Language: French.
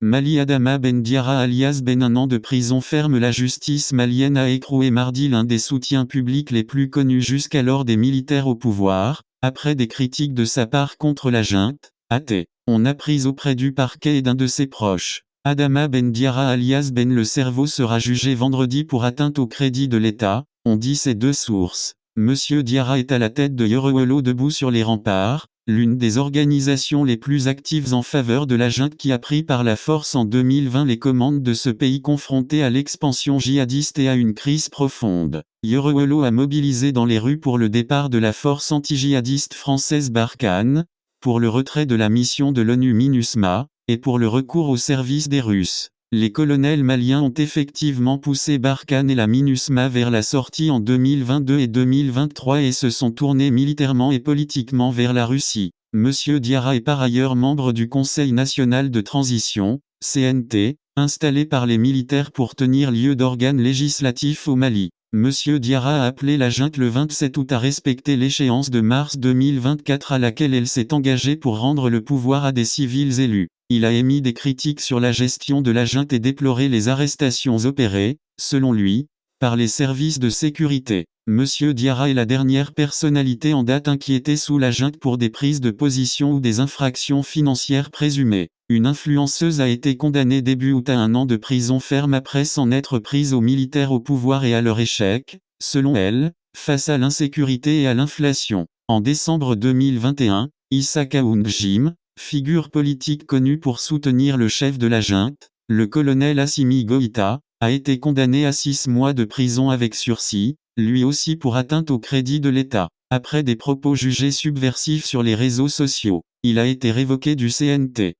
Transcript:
Mali Adama Ben Diarra alias Ben 1 an de prison ferme. La justice malienne a écroué mardi l'un des soutiens publics les plus connus jusqu'alors des militaires au pouvoir, après des critiques de sa part contre la junte, a-t-on on appris auprès du parquet et d'un de ses proches. Adama Ben Diarra alias Ben le Cerveau sera jugé vendredi pour atteinte au crédit de l'État, ont dit ces deux sources. Monsieur Diarra est à la tête de Yorewolo Debout sur les remparts, l'une des organisations les plus actives en faveur de la junte qui a pris par la force en 2020 les commandes de ce pays confronté à l'expansion djihadiste et à une crise profonde. Yorewolo a mobilisé dans les rues pour le départ de la force anti-djihadiste française Barkhane, pour le retrait de la mission de l'ONU MINUSMA, et pour le recours au service des Russes. Les colonels maliens ont effectivement poussé Barkhane et la MINUSMA vers la sortie en 2022 et 2023 et se sont tournés militairement et politiquement vers la Russie. Monsieur Diarra est par ailleurs membre du Conseil national de transition, CNT, installé par les militaires pour tenir lieu d'organe législatif au Mali. Monsieur Diarra a appelé la junte le 27 août à respecter l'échéance de mars 2024 à laquelle elle s'est engagée pour rendre le pouvoir à des civils élus. Il a émis des critiques sur la gestion de la junte et déploré les arrestations opérées, selon lui, par les services de sécurité. Monsieur Diarra est la dernière personnalité en date inquiétée sous la junte pour des prises de position ou des infractions financières présumées. Une influenceuse a été condamnée début août à 1 an de prison ferme après s'en être prise aux militaires au pouvoir et à leur échec, selon elle, face à l'insécurité et à l'inflation. En décembre 2021, Issa Kaoun Jim, figure politique connue pour soutenir le chef de la junte, le colonel Assimi Goïta, a été condamné à 6 mois de prison avec sursis, lui aussi pour atteinte au crédit de l'État. Après des propos jugés subversifs sur les réseaux sociaux, il a été révoqué du CNT.